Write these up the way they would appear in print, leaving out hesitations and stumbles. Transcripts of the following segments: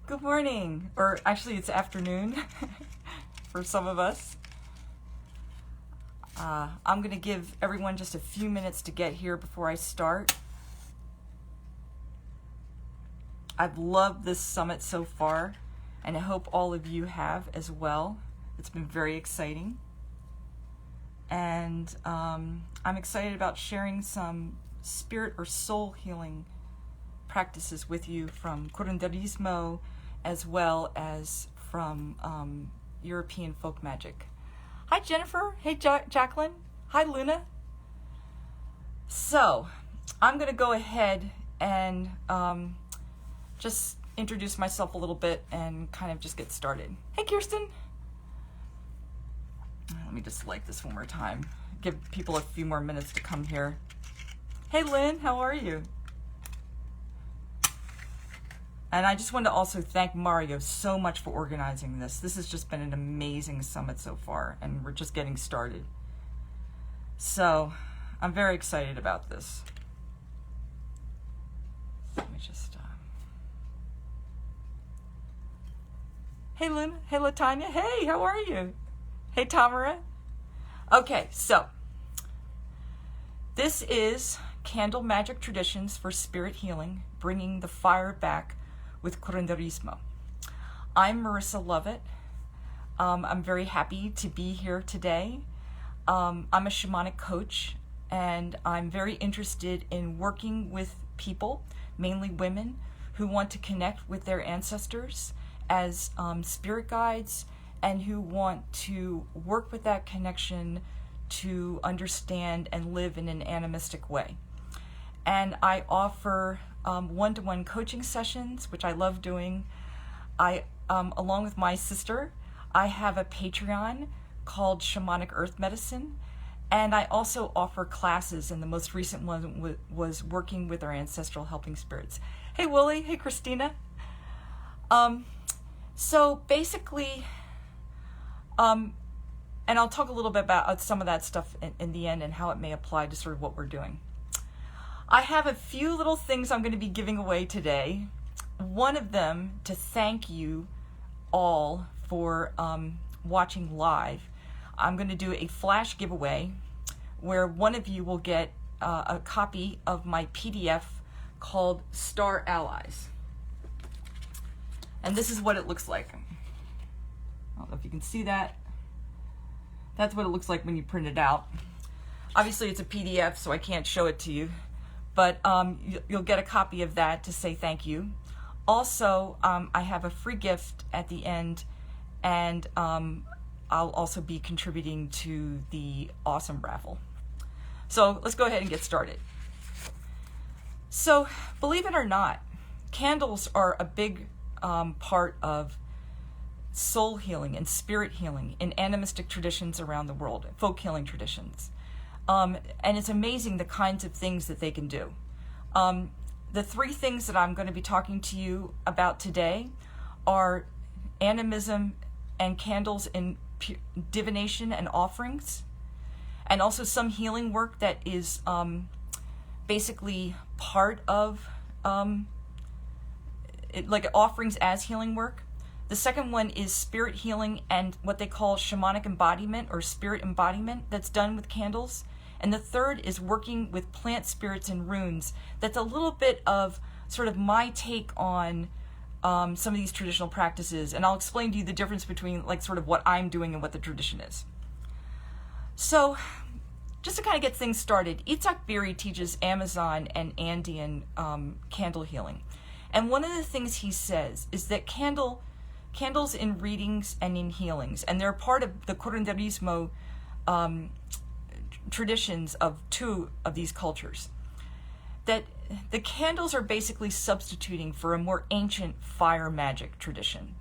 Good morning, or actually it's afternoon for some of us. I'm going to give everyone just a few minutes to get here before I start. I've loved this summit so far, and I hope all of you have as well. It's been very exciting. And I'm excited about sharing some spirit or soul healing practices with you from Curanderismo as well as from European folk magic. Hi Jennifer, hey Jacqueline, hi Luna. So I'm going to go ahead and just introduce myself a little bit and kind of just get started. Hey Kirsten. Let me just like this one more time. Give people a few more minutes to come here. Hey Lynn, how are you? And I just want to also thank Mario so much for organizing this. This has just been an amazing summit so far, and we're just getting started. So I'm very excited about this. Let me just... Hey Lynn, hey Latanya, hey, how are you? Hey Tamara. Okay, so this is Candle Magic Traditions for Spirit Healing, bringing the fire back with Curanderismo. I'm Marissa Lovett. I'm very happy to be here today. I'm a shamanic coach, and I'm very interested in working with people, mainly women, who want to connect with their ancestors as spirit guides and who want to work with that connection to understand and live in an animistic way. And I offer one-to-one coaching sessions, which I love doing. Along with my sister, I have a Patreon called Shamanic Earth Medicine, and I also offer classes, and the most recent one was working with our ancestral helping spirits. Hey Willie, hey Christina. So basically, and I'll talk a little bit about some of that stuff in the end and how it may apply to sort of what we're doing. I have a few little things I'm going to be giving away today. One of them to thank you all for watching live. I'm going to do a flash giveaway where one of you will get a copy of my PDF called Star Allies. And this is what it looks like. I don't know if you can see that. That's what it looks like when you print it out. Obviously it's a PDF, so I can't show it to you. But you'll get a copy of that to say thank you. Also, I have a free gift at the end, and I'll also be contributing to the awesome raffle. So let's go ahead and get started. So believe it or not, candles are a big part of soul healing and spirit healing in animistic traditions around the world, folk healing traditions. And it's amazing the kinds of things that they can do. The three things that I'm going to be talking to you about today are animism and candles in divination and offerings, and also some healing work that is basically part of like offerings as healing work. The second one is spirit healing and what they call shamanic embodiment or spirit embodiment that's done with candles. And the third is working with plant spirits and runes. That's a little bit of sort of my take on some of these traditional practices. And I'll explain to you the difference between like sort of what I'm doing and what the tradition is. So just to kind of get things started, Itzhak Beery teaches Amazon and Andean candle healing. And one of the things he says is that candles in readings and in healings, and they're part of the Curanderismo traditions of two of these cultures, that the candles are basically substituting for a more ancient fire magic tradition.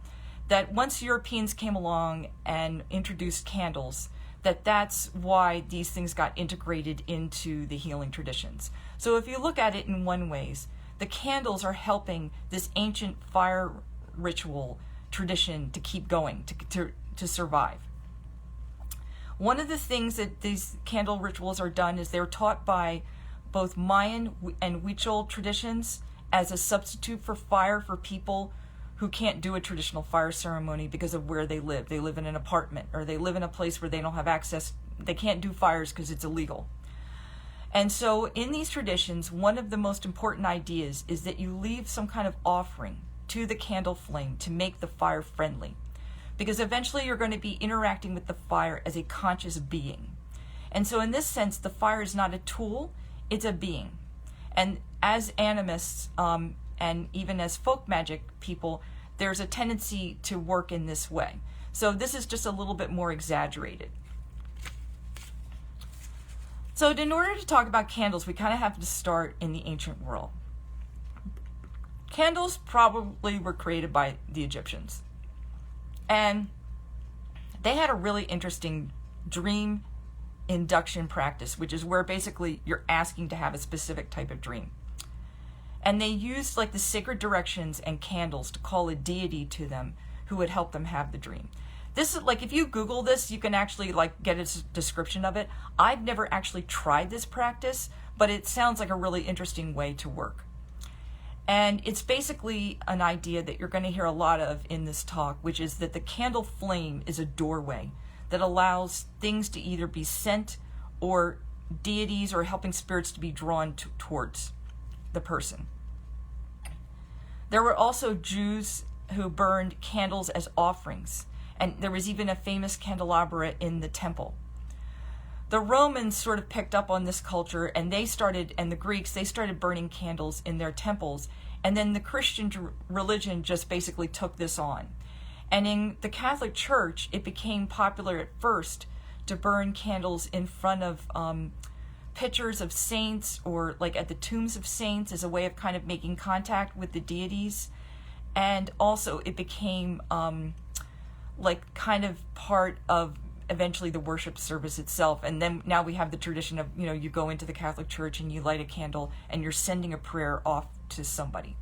That once Europeans came along and introduced candles, that's why these things got integrated into the healing traditions. So if you look at it in one ways, the candles are helping this ancient fire ritual tradition to keep going, to survive. One of the things that these candle rituals are done is they're taught by both Mayan and Huichol traditions as a substitute for fire for people who can't do a traditional fire ceremony because of where they live. They live in an apartment, or they live in a place where they don't have access. They can't do fires because it's illegal. And so in these traditions, one of the most important ideas is that you leave some kind of offering to the candle flame to make the fire friendly. Because eventually you're going to be interacting with the fire as a conscious being. And so in this sense, the fire is not a tool, it's a being. And as animists, and even as folk magic people, there's a tendency to work in this way. So this is just a little bit more exaggerated. So in order to talk about candles, we kind of have to start in the ancient world. Candles probably were created by the Egyptians. And they had a really interesting dream induction practice, which is where basically you're asking to have a specific type of dream. And they used like the sacred directions and candles to call a deity to them who would help them have the dream. This is like, if you Google this, you can actually like get a description of it. I've never actually tried this practice, but it sounds like a really interesting way to work. And it's basically an idea that you're going to hear a lot of in this talk, which is that the candle flame is a doorway that allows things to either be sent or deities or helping spirits to be drawn towards the person. There were also Jews who burned candles as offerings, and there was even a famous candelabra in the temple. The Romans sort of picked up on this culture, and the Greeks, they started burning candles in their temples, and then the Christian religion just basically took this on. And in the Catholic Church, it became popular at first to burn candles in front of pictures of saints, or like at the tombs of saints, as a way of kind of making contact with the deities. And also it became like kind of part of eventually the worship service itself. And then now we have the tradition of, you know, you go into the Catholic Church and you light a candle and you're sending a prayer off to somebody.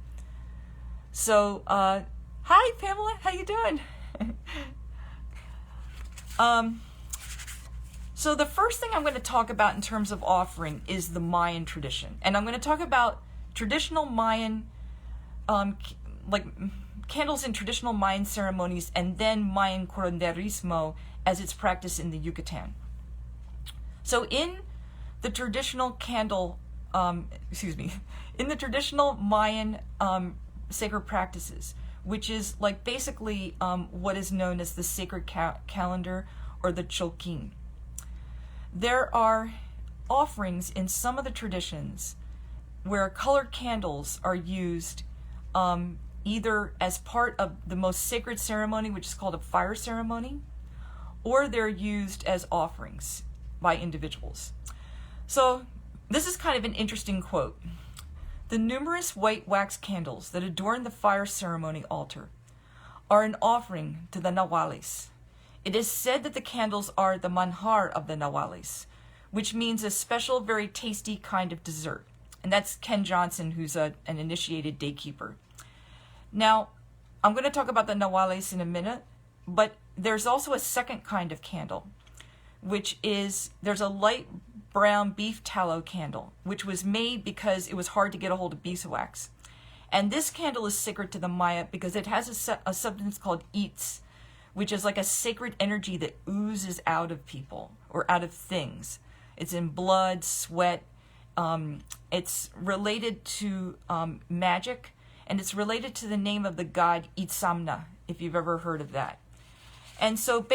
So hi Pamela, how you doing? So the first thing I'm going to talk about in terms of offering is the Mayan tradition. And I'm going to talk about traditional Mayan, like candles in traditional Mayan ceremonies, and then Mayan Curanderismo as it's practiced in the Yucatan. So in the traditional in the traditional Mayan sacred practices, which is like basically what is known as the sacred calendar or the Cholquín. There are offerings in some of the traditions where colored candles are used either as part of the most sacred ceremony, which is called a fire ceremony, or they're used as offerings by individuals. So this is kind of an interesting quote. The numerous white wax candles that adorn the fire ceremony altar are an offering to the Nahuales. It is said that the candles are the manjar of the Nahuales, which means a special, very tasty kind of dessert. And that's Ken Johnson, who's an initiated daykeeper. Now, I'm going to talk about the Nahuales in a minute, but there's also a second kind of candle, which is, there's a light brown beef tallow candle, which was made because it was hard to get a hold of beeswax. And this candle is sacred to the Maya because it has a substance called eats, which is like a sacred energy that oozes out of people or out of things. It's in blood, sweat. It's related to magic, and it's related to the name of the god Itzamna, if you've ever heard of that. And so